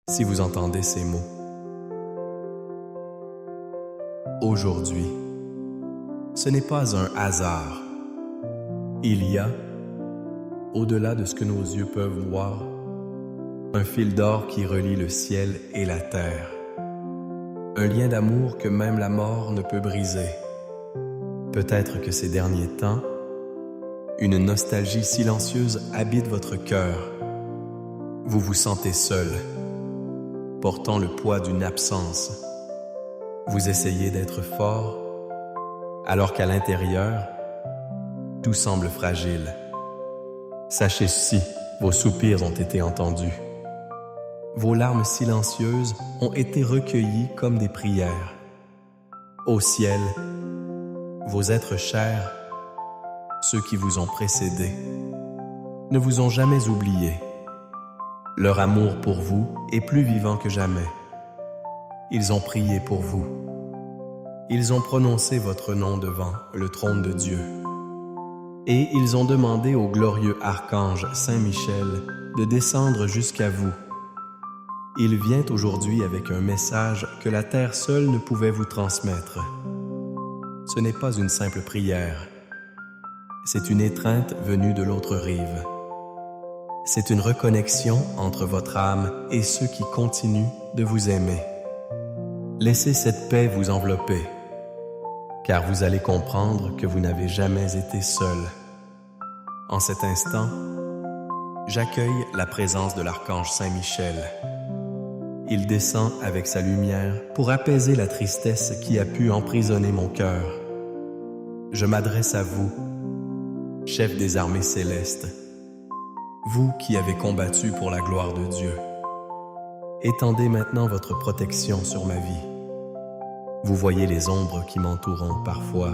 Si vous entendez ces mots, aujourd'hui, ce n'est pas un hasard. Il y a, au-delà de ce que nos yeux peuvent voir, un fil d'or qui relie le ciel et la terre. Un lien d'amour que même la mort ne peut briser. Peut-être que ces derniers temps, une nostalgie silencieuse habite votre cœur. Vous vous sentez seul, portant le poids d'une absence. Vous essayez d'être fort, alors qu'à l'intérieur, tout semble fragile. Sachez ceci, vos soupirs ont été entendus. Vos larmes silencieuses ont été recueillies comme des prières. Au ciel, vos êtres chers, ceux qui vous ont précédés, ne vous ont jamais oublié. Leur amour pour vous est plus vivant que jamais. Ils ont prié pour vous. Ils ont prononcé votre nom devant le trône de Dieu. Et ils ont demandé au glorieux archange Saint Michel de descendre jusqu'à vous. Il vient aujourd'hui avec un message que la terre seule ne pouvait vous transmettre. Ce n'est pas une simple prière. C'est une étreinte venue de l'autre rive. C'est une reconnexion entre votre âme et ceux qui continuent de vous aimer. Laissez cette paix vous envelopper, car vous allez comprendre que vous n'avez jamais été seul. En cet instant, j'accueille la présence de l'archange Saint Michel. Il descend avec sa lumière pour apaiser la tristesse qui a pu emprisonner mon cœur. Je m'adresse à vous, chef des armées célestes, vous qui avez combattu pour la gloire de Dieu. Étendez maintenant votre protection sur ma vie. Vous voyez les ombres qui m'entourent parfois,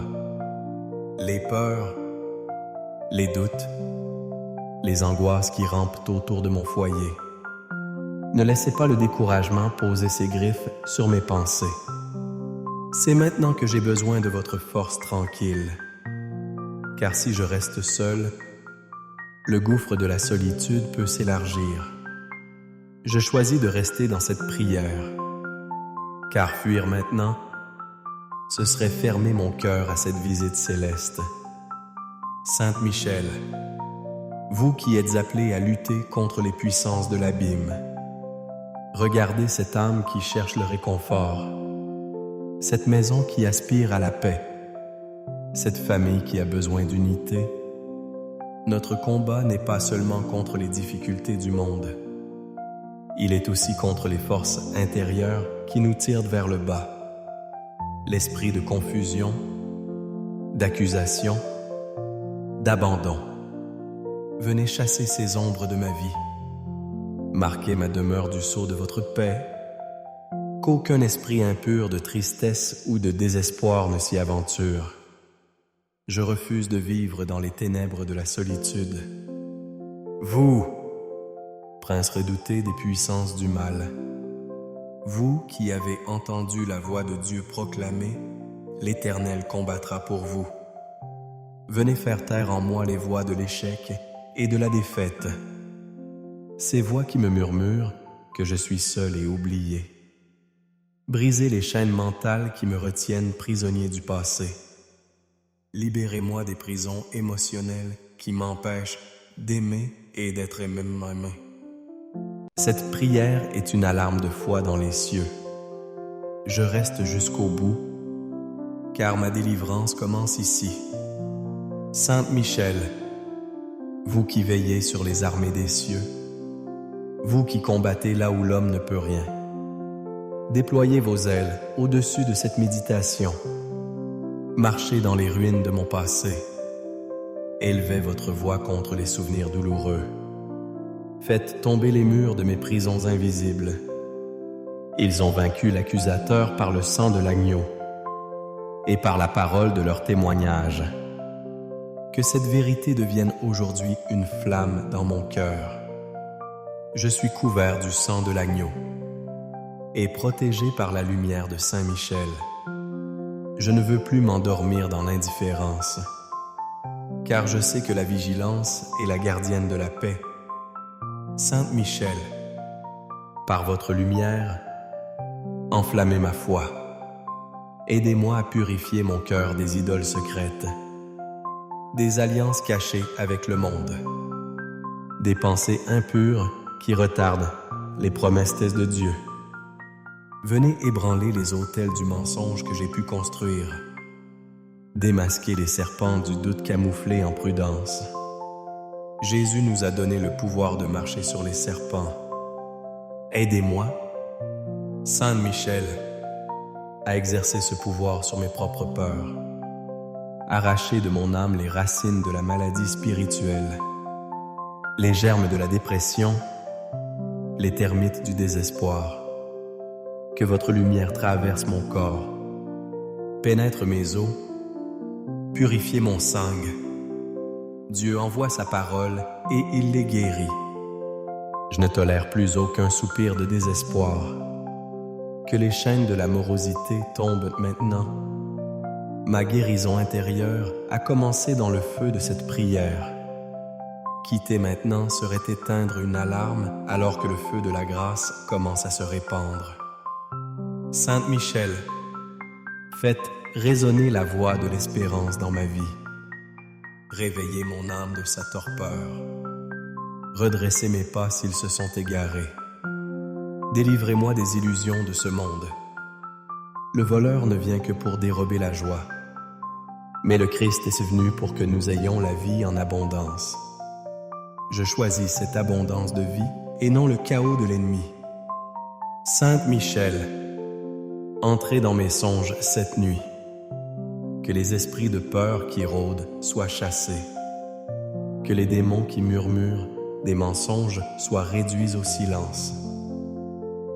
les peurs, les doutes, les angoisses qui rampent autour de mon foyer. Ne laissez pas le découragement poser ses griffes sur mes pensées. C'est maintenant que j'ai besoin de votre force tranquille, car si je reste seul, le gouffre de la solitude peut s'élargir. Je choisis de rester dans cette prière, car fuir maintenant, ce serait fermer mon cœur à cette visite céleste. Sainte Michel, vous qui êtes appelée à lutter contre les puissances de l'abîme, regardez cette âme qui cherche le réconfort, cette maison qui aspire à la paix, cette famille qui a besoin d'unité. Notre combat n'est pas seulement contre les difficultés du monde. Il est aussi contre les forces intérieures qui nous tirent vers le bas. L'esprit de confusion, d'accusation, d'abandon. Venez chasser ces ombres de ma vie. Marquez ma demeure du sceau de votre paix, qu'aucun esprit impur de tristesse ou de désespoir ne s'y aventure. Je refuse de vivre dans les ténèbres de la solitude. Vous, prince redouté des puissances du mal, vous qui avez entendu la voix de Dieu proclamer, l'Éternel combattra pour vous. Venez faire taire en moi les voix de l'échec et de la défaite. Ces voix qui me murmurent que je suis seul et oublié. Brisez les chaînes mentales qui me retiennent prisonnier du passé. Libérez-moi des prisons émotionnelles qui m'empêchent d'aimer et d'être aimé. Cette prière est une alarme de foi dans les cieux. Je reste jusqu'au bout, car ma délivrance commence ici. Sainte Michel, vous qui veillez sur les armées des cieux, vous qui combattez là où l'homme ne peut rien, déployez vos ailes au-dessus de cette méditation. Marchez dans les ruines de mon passé. Élevez votre voix contre les souvenirs douloureux. Faites tomber les murs de mes prisons invisibles. Ils ont vaincu l'accusateur par le sang de l'agneau et par la parole de leur témoignage. Que cette vérité devienne aujourd'hui une flamme dans mon cœur. Je suis couvert du sang de l'agneau et protégé par la lumière de Saint Michel. Je ne veux plus m'endormir dans l'indifférence, car je sais que la vigilance est la gardienne de la paix. Sainte Michel, Par votre lumière, enflammez ma foi. Aidez-moi à purifier mon cœur des idoles secrètes, des alliances cachées avec le monde, des pensées impures qui retardent les promesses de Dieu. Venez ébranler les autels du mensonge que j'ai pu construire, démasquer les serpents du doute camouflés en prudence. Jésus nous a donné le pouvoir de marcher sur les serpents. Aidez-moi, Saint Michel, à exercer ce pouvoir sur mes propres peurs, arracher de mon âme les racines de la maladie spirituelle, les germes de la dépression, les termites du désespoir. Que votre lumière traverse mon corps, pénètre mes os, purifie mon sang. Dieu envoie sa parole et il les guérit. Je ne tolère plus aucun soupir de désespoir. Que les chaînes de la morosité tombent maintenant. Ma guérison intérieure a commencé dans le feu de cette prière. Quitter maintenant serait éteindre une alarme alors que le feu de la grâce commence à se répandre. Sainte Michel, faites résonner la voix de l'espérance dans ma vie. Réveillez mon âme de sa torpeur. Redressez mes pas s'ils se sont égarés. Délivrez-moi des illusions de ce monde. Le voleur ne vient que pour dérober la joie. Mais le Christ est venu pour que nous ayons la vie en abondance. Je choisis cette abondance de vie et non le chaos de l'ennemi. Sainte Michel, entrez dans mes songes cette nuit. Que les esprits de peur qui rôdent soient chassés. Que les démons qui murmurent des mensonges soient réduits au silence.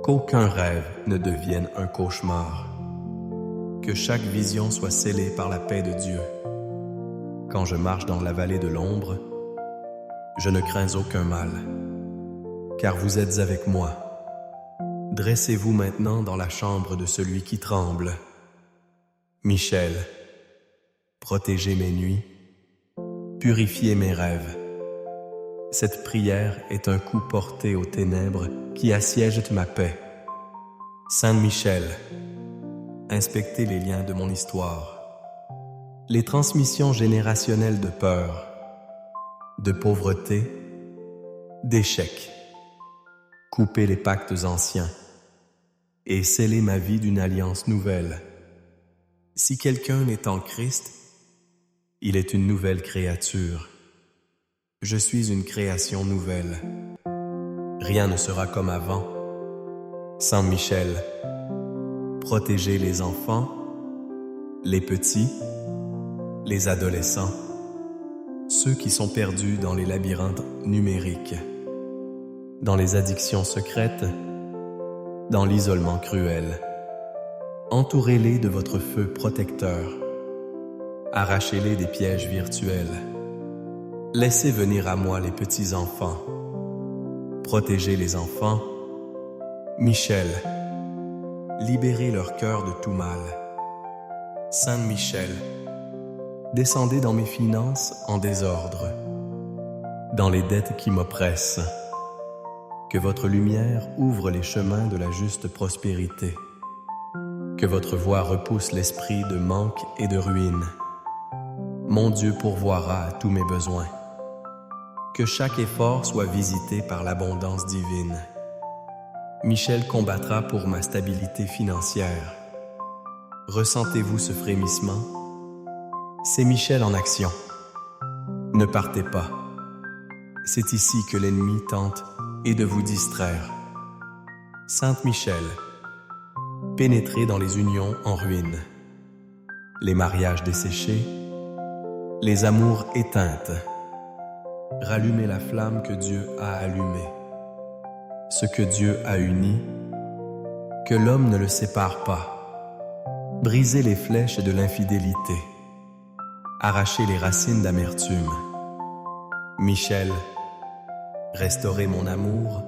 Qu'aucun rêve ne devienne un cauchemar. Que chaque vision soit scellée par la paix de Dieu. Quand je marche dans la vallée de l'ombre, je ne crains aucun mal, car vous êtes avec moi. Dressez-vous maintenant dans la chambre de celui qui tremble. Michel, protégez mes nuits, purifiez mes rêves. Cette prière est un coup porté aux ténèbres qui assiègent ma paix. Saint Michel, inspectez les liens de mon histoire, les transmissions générationnelles de peur, de pauvreté, d'échecs. Coupez les pactes anciens et scellez ma vie d'une alliance nouvelle. Si quelqu'un est en Christ, il est une nouvelle créature. Je suis une création nouvelle. Rien ne sera comme avant. Saint Michel, protégez les enfants, les petits, les adolescents, ceux qui sont perdus dans les labyrinthes numériques, dans les addictions secrètes, dans l'isolement cruel. Entourez-les de votre feu protecteur. Arrachez-les des pièges virtuels. Laissez venir à moi les petits enfants. Protégez les enfants. Michel, libérez leur cœur de tout mal. Saint Michel, descendez dans mes finances en désordre, dans les dettes qui m'oppressent. Que votre lumière ouvre les chemins de la juste prospérité. Que votre voix repousse l'esprit de manque et de ruine. Mon Dieu pourvoira à tous mes besoins. Que chaque effort soit visité par l'abondance divine. Michel combattra pour ma stabilité financière. Ressentez-vous ce frémissement? C'est Michel en action. Ne partez pas. C'est ici que l'ennemi tente et de vous distraire. Sainte Michel, pénétrez dans les unions en ruine, les mariages desséchés, les amours éteintes. Rallumez la flamme que Dieu a allumée. Ce que Dieu a uni, que l'homme ne le sépare pas. Brisez les flèches de l'infidélité. Arrachez les racines d'amertume. Michel, restaurez mon amour,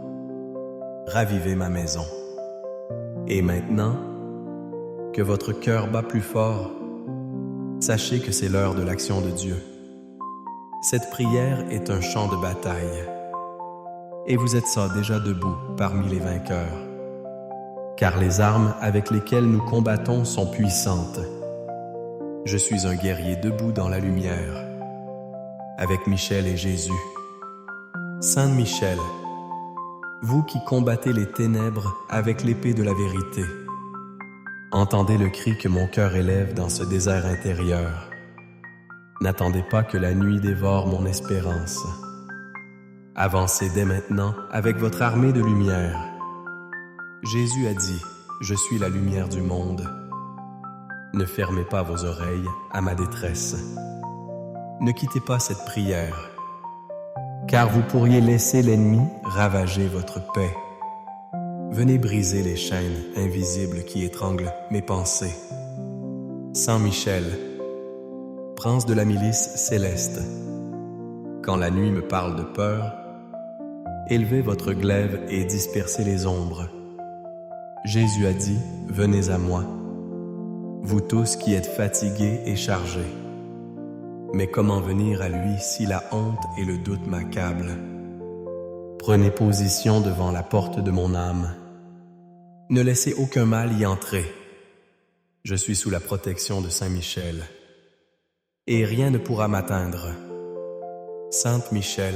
ravivez ma maison. Et maintenant, que votre cœur bat plus fort, sachez que c'est l'heure de l'action de Dieu. Cette prière est un champ de bataille. et vous êtes ça déjà debout parmi les vainqueurs. Car les armes avec lesquelles nous combattons sont puissantes. Je suis un guerrier debout dans la lumière, avec Michel et Jésus. Saint Michel, vous qui combattez les ténèbres avec l'épée de la vérité, entendez le cri que mon cœur élève dans ce désert intérieur. N'attendez pas que la nuit dévore mon espérance. Avancez dès maintenant avec votre armée de lumière. Jésus a dit, « Je suis la lumière du monde ». Ne fermez pas vos oreilles à ma détresse. Ne quittez pas cette prière, car vous pourriez laisser l'ennemi ravager votre paix. Venez briser les chaînes invisibles qui étranglent mes pensées. Saint Michel, prince de la milice céleste, quand la nuit me parle de peur, élevez votre glaive et dispersez les ombres. Jésus a dit, « Venez à moi, vous tous qui êtes fatigués et chargés. » Mais comment venir à lui si la honte et le doute m'accablent? Prenez position devant la porte de mon âme. Ne laissez aucun mal y entrer. Je suis sous la protection de Saint Michel, et rien ne pourra m'atteindre. Sainte Michel,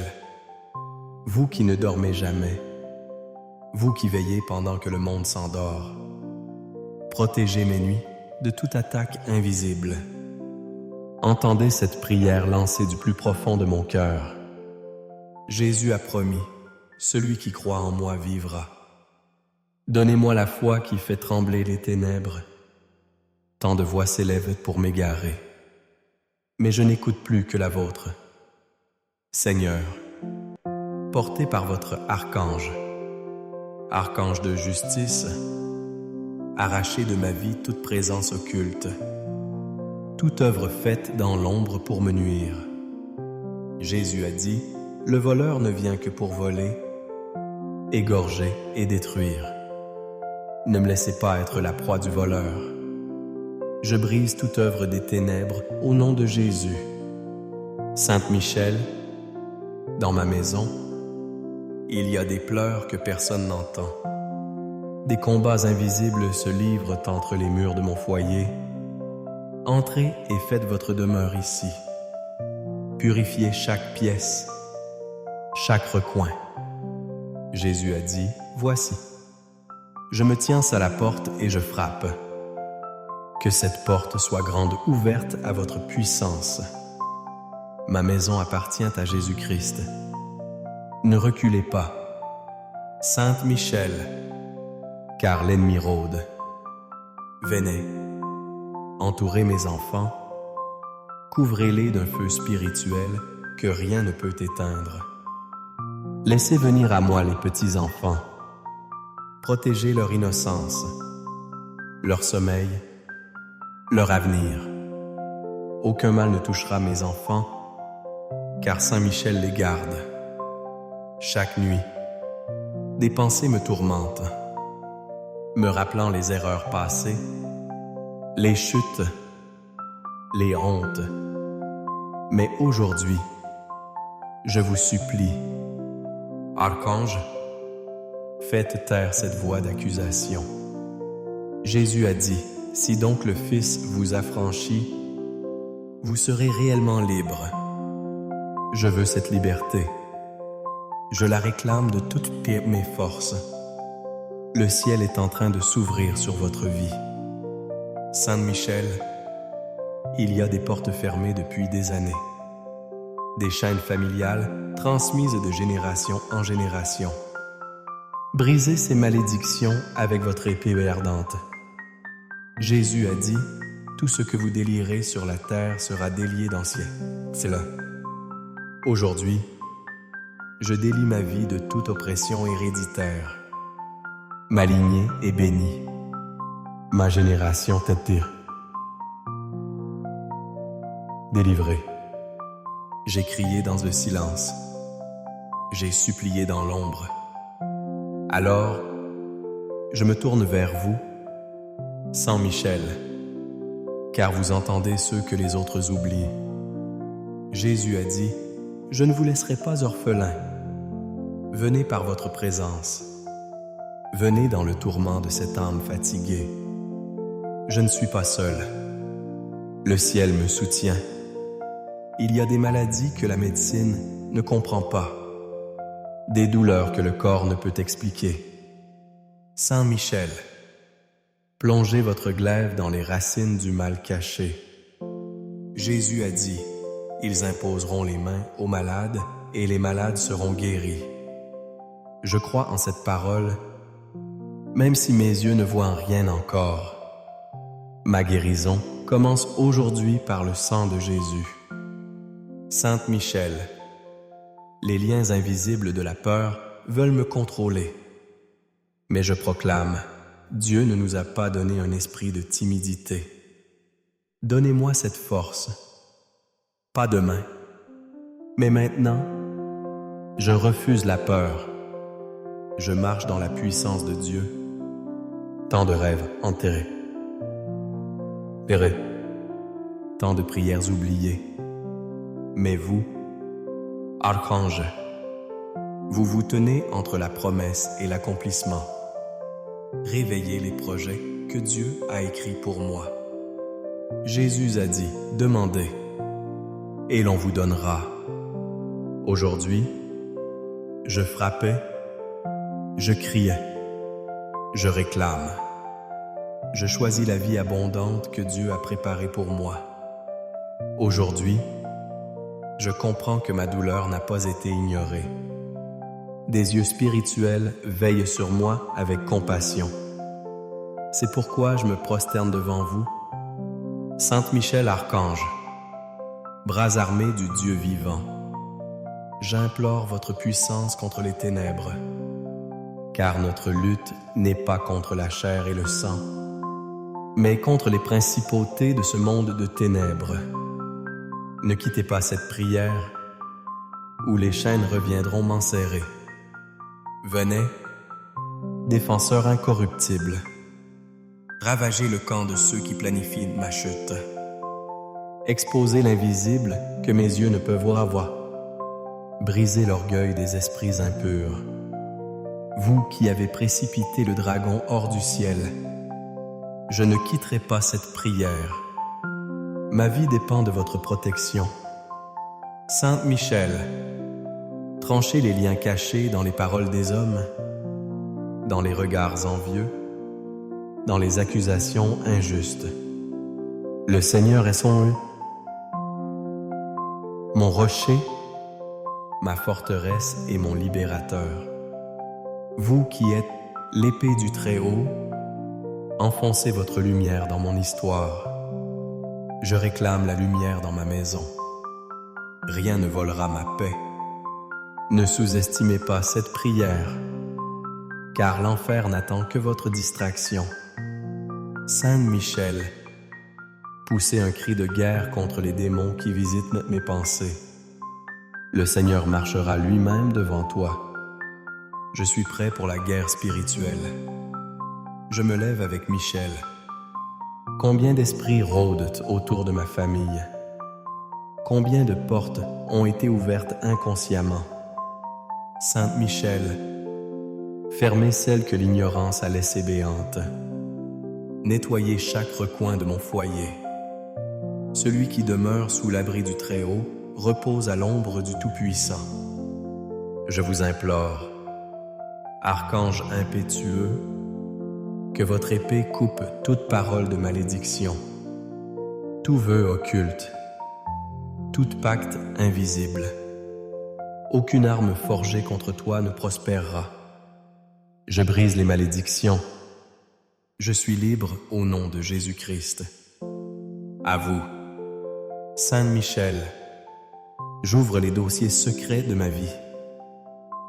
vous qui ne dormez jamais, vous qui veillez pendant que le monde s'endort, protégez mes nuits de toute attaque invisible. Entendez cette prière lancée du plus profond de mon cœur. Jésus a promis, celui qui croit en moi vivra. Donnez-moi la foi qui fait trembler les ténèbres. Tant de voix s'élèvent pour m'égarer, mais je n'écoute plus que la vôtre. Seigneur, porté par votre archange, archange de justice, arrachez de ma vie toute présence occulte, toute œuvre faite dans l'ombre pour me nuire. Jésus a dit, « Le voleur ne vient que pour voler, égorger et détruire. » Ne me laissez pas être la proie du voleur. Je brise toute œuvre des ténèbres au nom de Jésus. Sainte Michel, dans ma maison, il y a des pleurs que personne n'entend. Des combats invisibles se livrent entre les murs de mon foyer. Entrez et faites votre demeure ici. Purifiez chaque pièce, chaque recoin. Jésus a dit, « Voici, je me tiens à la porte et je frappe. Que cette porte soit grande ouverte à votre puissance. Ma maison appartient à Jésus-Christ. Ne reculez pas. Sainte Michel, car l'ennemi rôde. Venez, entourez mes enfants, couvrez-les d'un feu spirituel que rien ne peut éteindre. Laissez venir à moi les petits enfants. Protégez leur innocence, leur sommeil, leur avenir. Aucun mal ne touchera mes enfants, car Saint Michel les garde. Chaque nuit, des pensées me tourmentent, me rappelant les erreurs passées, les chutes, les hontes. Mais aujourd'hui, je vous supplie, Archange, faites taire cette voix d'accusation. Jésus a dit, « Si donc le Fils vous affranchit, vous serez réellement libre. » Je veux cette liberté. Je la réclame de toutes mes forces. Le ciel est en train de s'ouvrir sur votre vie. Saint Michel, il y a des portes fermées depuis des années. Des chaînes familiales transmises de génération en génération. Brisez ces malédictions avec votre épée ardente. Jésus a dit, « Tout ce que vous délierez sur la terre sera délié dans le ciel. » C'est là. Aujourd'hui, je délie ma vie de toute oppression héréditaire. Ma lignée est bénie. Ma génération t'est délivrée. J'ai crié dans le silence. J'ai supplié dans l'ombre. Alors, je me tourne vers vous, Saint Michel, car vous entendez ceux que les autres oublient. Jésus a dit, « Je ne vous laisserai pas orphelins. Venez par votre présence. Venez dans le tourment de cette âme fatiguée. Je ne suis pas seul. Le ciel me soutient. Il y a des maladies que la médecine ne comprend pas, des douleurs que le corps ne peut expliquer. Saint Michel, plongez votre glaive dans les racines du mal caché. Jésus a dit, ils imposeront les mains aux malades et les malades seront guéris. Je crois en cette parole, même si mes yeux ne voient rien encore. Ma guérison commence aujourd'hui par le sang de Jésus. Sainte Michel, les liens invisibles de la peur veulent me contrôler. Mais je proclame, Dieu ne nous a pas donné un esprit de timidité. Donnez-moi cette force, pas demain, mais maintenant. Je refuse la peur. Je marche dans la puissance de Dieu. Tant de rêves enterrés. Pérez, tant de prières oubliées. Mais vous, archange, vous vous tenez entre la promesse et l'accomplissement. Réveillez les projets que Dieu a écrits pour moi. Jésus a dit, demandez, et l'on vous donnera. Aujourd'hui, je frappais, je criais, je réclame. Je choisis la vie abondante que Dieu a préparée pour moi. Aujourd'hui, je comprends que ma douleur n'a pas été ignorée. Des yeux spirituels veillent sur moi avec compassion. C'est pourquoi je me prosterne devant vous. Sainte Michel Archange, bras armés du Dieu vivant, j'implore votre puissance contre les ténèbres, car notre lutte n'est pas contre la chair et le sang, mais contre les principautés de ce monde de ténèbres. Ne quittez pas cette prière, ou les chaînes reviendront m'enserrer. Venez, défenseur incorruptible, ravagez le camp de ceux qui planifient ma chute. Exposez l'invisible que mes yeux ne peuvent voir. Brisez l'orgueil des esprits impurs. Vous qui avez précipité le dragon hors du ciel, je ne quitterai pas cette prière. Ma vie dépend de votre protection. Sainte Michel, tranchez les liens cachés dans les paroles des hommes, dans les regards envieux, dans les accusations injustes. Le Seigneur est mon rocher, ma forteresse et mon libérateur. Vous qui êtes l'épée du Très-Haut, enfoncez votre lumière dans mon histoire. Je réclame la lumière dans ma maison. Rien ne volera ma paix. Ne sous-estimez pas cette prière, car l'enfer n'attend que votre distraction. Sainte Michel, poussez un cri de guerre contre les démons qui visitent mes pensées. Le Seigneur marchera lui-même devant toi. Je suis prêt pour la guerre spirituelle. Je me lève avec Michel. Combien d'esprits rôdent autour de ma famille? Combien de portes ont été ouvertes inconsciemment? Sainte Michel, fermez celles que l'ignorance a laissées béantes. Nettoyez chaque recoin de mon foyer. Celui qui demeure sous l'abri du Très-Haut repose à l'ombre du Tout-Puissant. Je vous implore, Archange impétueux, que votre épée coupe toute parole de malédiction, tout vœu occulte, tout pacte invisible. Aucune arme forgée contre toi ne prospérera. Je brise les malédictions. Je suis libre au nom de Jésus-Christ. À vous, Sainte Michel, j'ouvre les dossiers secrets de ma vie.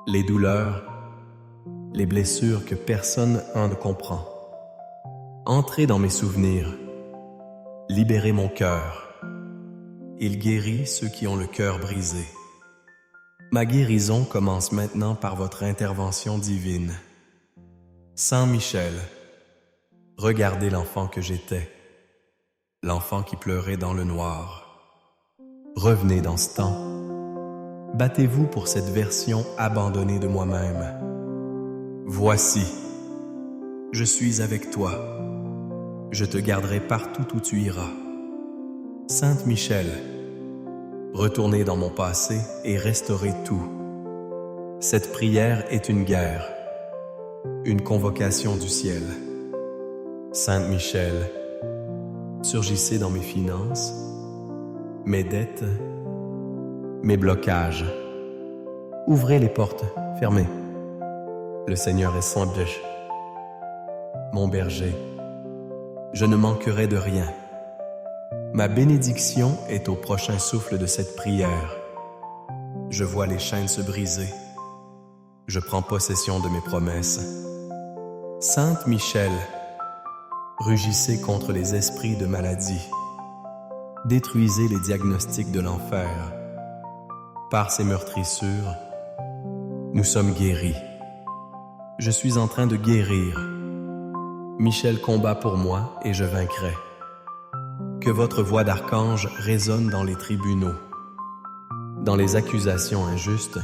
Les douleurs, les blessures que personne ne comprend. Entrez dans mes souvenirs. Libérez mon cœur. Il guérit ceux qui ont le cœur brisé. Ma guérison commence maintenant par votre intervention divine. Saint Michel, regardez l'enfant que j'étais, l'enfant qui pleurait dans le noir. Revenez dans ce temps. Battez-vous pour cette version abandonnée de moi-même. Voici, je suis avec toi. Je te garderai partout où tu iras. Sainte Michel, retournez dans mon passé et restaurez tout. Cette prière est une guerre, une convocation du ciel. Sainte Michel, surgissez dans mes finances, mes dettes, mes blocages. Ouvrez les portes, fermez. Le Seigneur est son berger. Mon berger, je ne manquerai de rien. Ma bénédiction est au prochain souffle de cette prière. Je vois les chaînes se briser. Je prends possession de mes promesses. Sainte Michel, rugissez contre les esprits de maladie. Détruisez les diagnostics de l'enfer. Par ces meurtrissures, nous sommes guéris. Je suis en train de guérir. Michel combat pour moi et je vaincrai. Que votre voix d'archange résonne dans les tribunaux, dans les accusations injustes,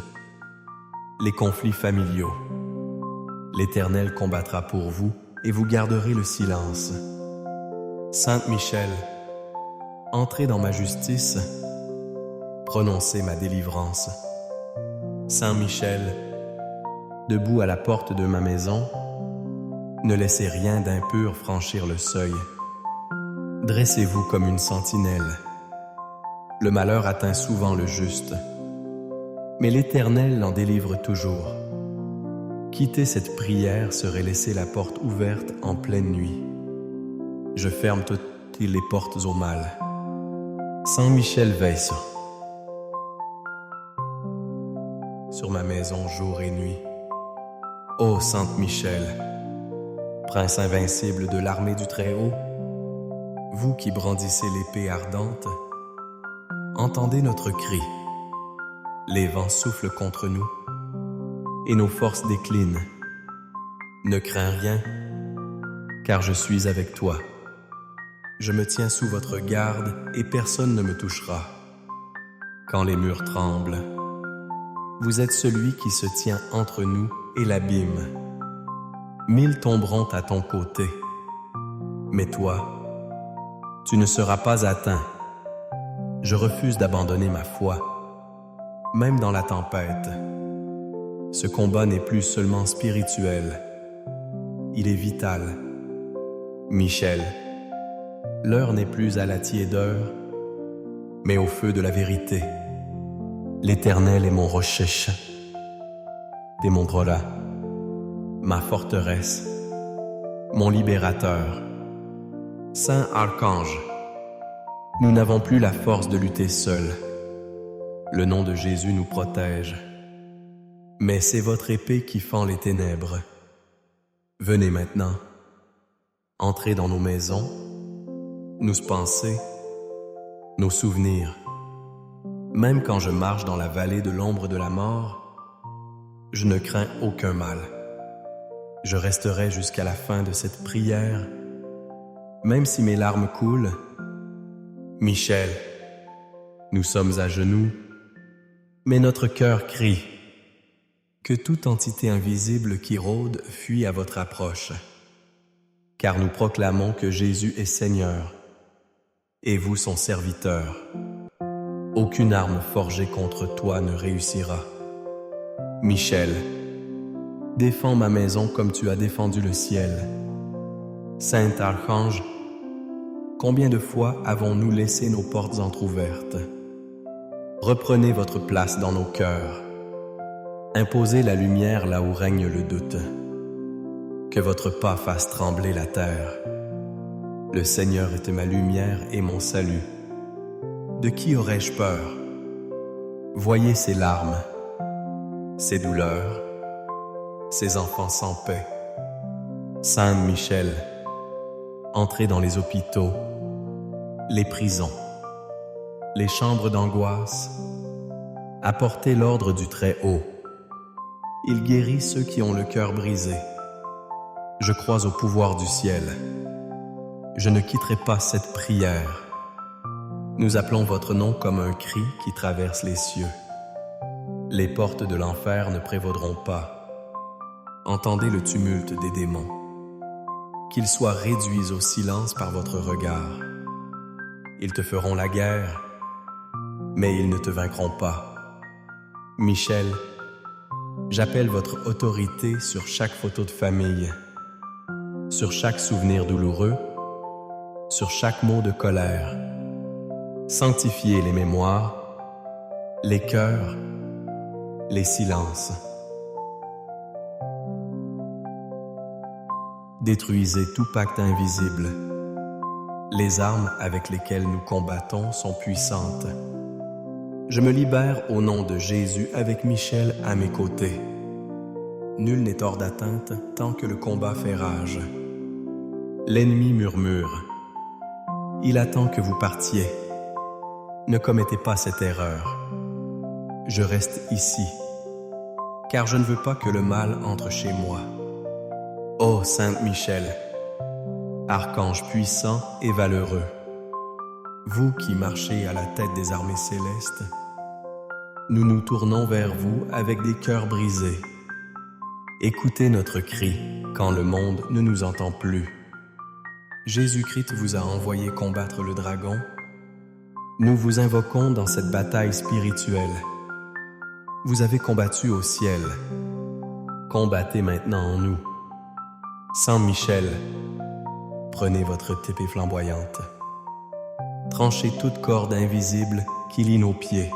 les conflits familiaux. L'Éternel combattra pour vous et vous garderez le silence. Sainte Michel, entrez dans ma justice, prononcez ma délivrance. Saint Michel, debout à la porte de ma maison, ne laissez rien d'impur franchir le seuil. Dressez-vous comme une sentinelle. Le malheur atteint souvent le juste, mais l'Éternel l'en délivre toujours. Quitter cette prière serait laisser la porte ouverte en pleine nuit. Je ferme toutes les portes au mal. Saint Michel veille sur ma maison jour et nuit. Ô Sainte Michel, prince invincible de l'armée du Très-Haut, vous qui brandissez l'épée ardente, entendez notre cri. Les vents soufflent contre nous et nos forces déclinent. Ne crains rien, car je suis avec toi. Je me tiens sous votre garde et personne ne me touchera. Quand les murs tremblent, vous êtes celui qui se tient entre nous et l'abîme. 1000 tomberont à ton côté, mais toi, tu ne seras pas atteint. Je refuse d'abandonner ma foi, même dans la tempête. Ce combat n'est plus seulement spirituel, il est vital. Michel, l'heure n'est plus à la tiédeur, mais au feu de la vérité. L'Éternel est mon rocher, et mon drolat, ma forteresse, mon libérateur. Saint Archange, nous n'avons plus la force de lutter seuls. Le nom de Jésus nous protège. Mais c'est votre épée qui fend les ténèbres. Venez maintenant, entrez dans nos maisons, nos pensées, nos souvenirs. Même quand je marche dans la vallée de l'ombre de la mort, je ne crains aucun mal. Je resterai jusqu'à la fin de cette prière, même si mes larmes coulent. Michel, nous sommes à genoux, mais notre cœur crie. Que toute entité invisible qui rôde fuit à votre approche, car nous proclamons que Jésus est Seigneur, et vous son serviteur. Aucune arme forgée contre toi ne réussira. Michel, défends ma maison comme tu as défendu le ciel. Saint Archange, combien de fois avons-nous laissé nos portes entr'ouvertes? Reprenez votre place dans nos cœurs. Imposez la lumière là où règne le doute. Que votre pas fasse trembler la terre. Le Seigneur est ma lumière et mon salut. De qui aurais-je peur? Voyez ses larmes, ses douleurs, ses enfants sans paix. Saint Michel, entrez dans les hôpitaux, les prisons, les chambres d'angoisse. Apportez l'ordre du Très-Haut. Il guérit ceux qui ont le cœur brisé. Je crois au pouvoir du ciel. Je ne quitterai pas cette prière. Nous appelons votre nom comme un cri qui traverse les cieux. Les portes de l'enfer ne prévaudront pas. Entendez le tumulte des démons. Qu'ils soient réduits au silence par votre regard. Ils te feront la guerre, mais ils ne te vaincront pas. Michel, j'appelle votre autorité sur chaque photo de famille, sur chaque souvenir douloureux, sur chaque mot de colère. Sanctifiez les mémoires, les cœurs, les silences. Détruisez tout pacte invisible. Les armes avec lesquelles nous combattons sont puissantes. Je me libère au nom de Jésus avec Michel à mes côtés. Nul n'est hors d'atteinte tant que le combat fait rage. L'ennemi murmure. Il attend que vous partiez. Ne commettez pas cette erreur. Je reste ici, car je ne veux pas que le mal entre chez moi. Ô Sainte Michel, archange puissant et valeureux, vous qui marchez à la tête des armées célestes, nous nous tournons vers vous avec des cœurs brisés. Écoutez notre cri quand le monde ne nous entend plus. Jésus-Christ vous a envoyé combattre le dragon. Nous vous invoquons dans cette bataille spirituelle. Vous avez combattu au ciel. Combattez maintenant en nous. Saint Michel, prenez votre épée flamboyante. Tranchez toute corde invisible qui lie nos pieds.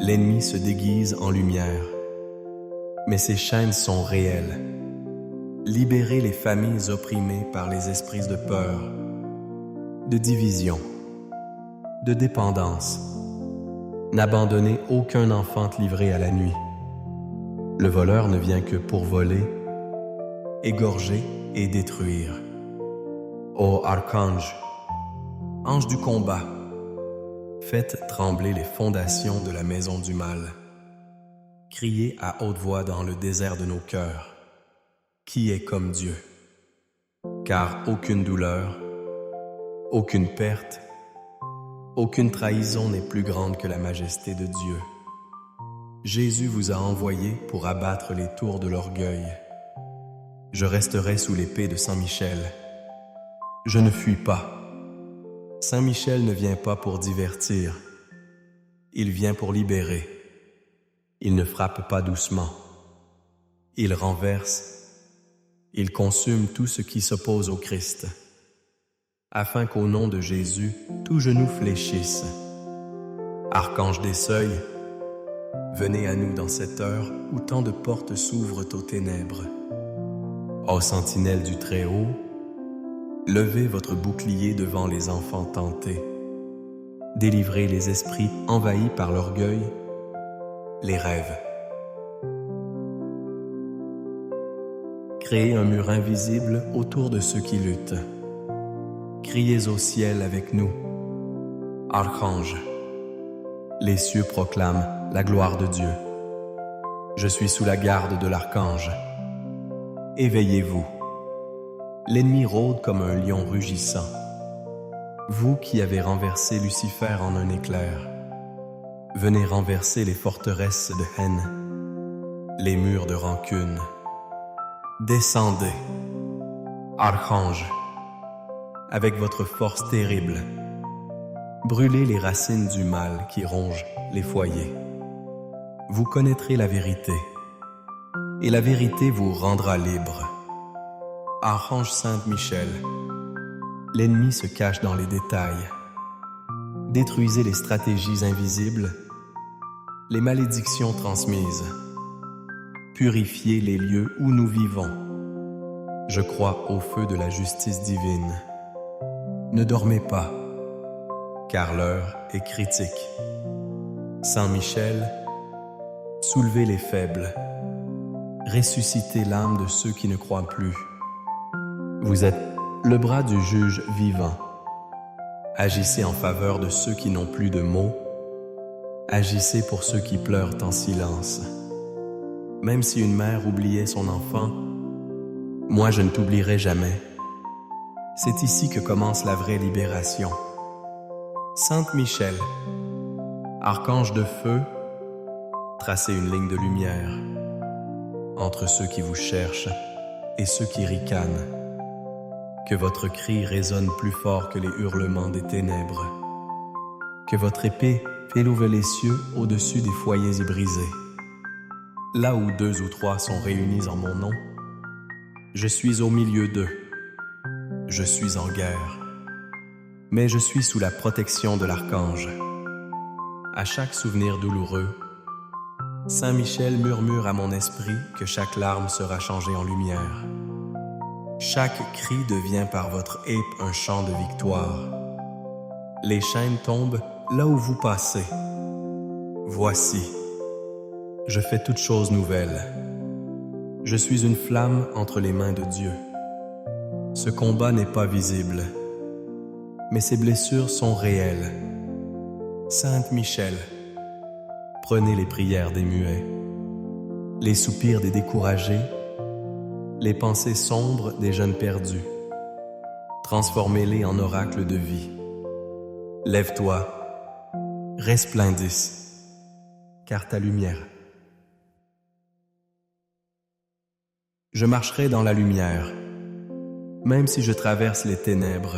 L'ennemi se déguise en lumière, mais ses chaînes sont réelles. Libérez les familles opprimées par les esprits de peur, de division, de dépendance. N'abandonnez aucun enfant livré à la nuit. Le voleur ne vient que pour voler, égorger et détruire. Ô archange, ange du combat, faites trembler les fondations de la maison du mal. Criez à haute voix dans le désert de nos cœurs. Qui est comme Dieu? Car aucune douleur, aucune perte, aucune trahison n'est plus grande que la majesté de Dieu. Jésus vous a envoyé pour abattre les tours de l'orgueil. Je resterai sous l'épée de Saint Michel. Je ne fuis pas. Saint Michel ne vient pas pour divertir. Il vient pour libérer. Il ne frappe pas doucement. Il renverse. Il consume tout ce qui s'oppose au Christ, afin qu'au nom de Jésus, tout genou fléchisse. Archange des seuils, venez à nous dans cette heure où tant de portes s'ouvrent aux ténèbres. Ô sentinelle du Très-Haut, levez votre bouclier devant les enfants tentés. Délivrez les esprits envahis par l'orgueil, les rêves. Créez un mur invisible autour de ceux qui luttent. Criez au ciel avec nous. Archange, les cieux proclament la gloire de Dieu. Je suis sous la garde de l'archange. Éveillez-vous. L'ennemi rôde comme un lion rugissant. Vous qui avez renversé Lucifer en un éclair, venez renverser les forteresses de haine, les murs de rancune. Descendez, archange, avec votre force terrible. Brûlez les racines du mal qui rongent les foyers. Vous connaîtrez la vérité, et la vérité vous rendra libre. Archange Saint Michel, l'ennemi se cache dans les détails. Détruisez les stratégies invisibles, les malédictions transmises. Purifiez les lieux où nous vivons. Je crois au feu de la justice divine. Ne dormez pas, car l'heure est critique. Saint Michel, soulevez les faibles. Ressuscitez l'âme de ceux qui ne croient plus. Vous êtes le bras du juge vivant. Agissez en faveur de ceux qui n'ont plus de mots. Agissez pour ceux qui pleurent en silence. Même si une mère oubliait son enfant, moi je ne t'oublierai jamais. C'est ici que commence la vraie libération. Sainte Michel, archange de feu, Tracez une ligne de lumière entre ceux qui vous cherchent et ceux qui ricanent. Que votre cri résonne plus fort que les hurlements des ténèbres. Que votre épée élève les cieux au-dessus des foyers brisés. Là où 2 ou 3 sont réunis en mon nom, je suis au milieu d'eux. Je suis en guerre, mais je suis sous la protection de l'archange. À chaque souvenir douloureux, Saint Michel murmure à mon esprit que chaque larme sera changée en lumière. Chaque cri devient par votre épe un chant de victoire. Les chaînes tombent là où vous passez. Voici, je fais toute chose nouvelle. Je suis une flamme entre les mains de Dieu. Ce combat n'est pas visible, mais ces blessures sont réelles. Sainte Michel, prenez les prières des muets, les soupirs des découragés, les pensées sombres des jeunes perdus. Transformez-les en oracles de vie. Lève-toi, resplendisse, car ta lumière. Je marcherai dans la lumière, même si je traverse les ténèbres.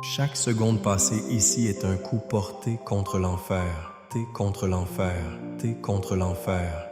Chaque seconde passée ici est un coup porté contre l'enfer, contre l'enfer, contre l'enfer.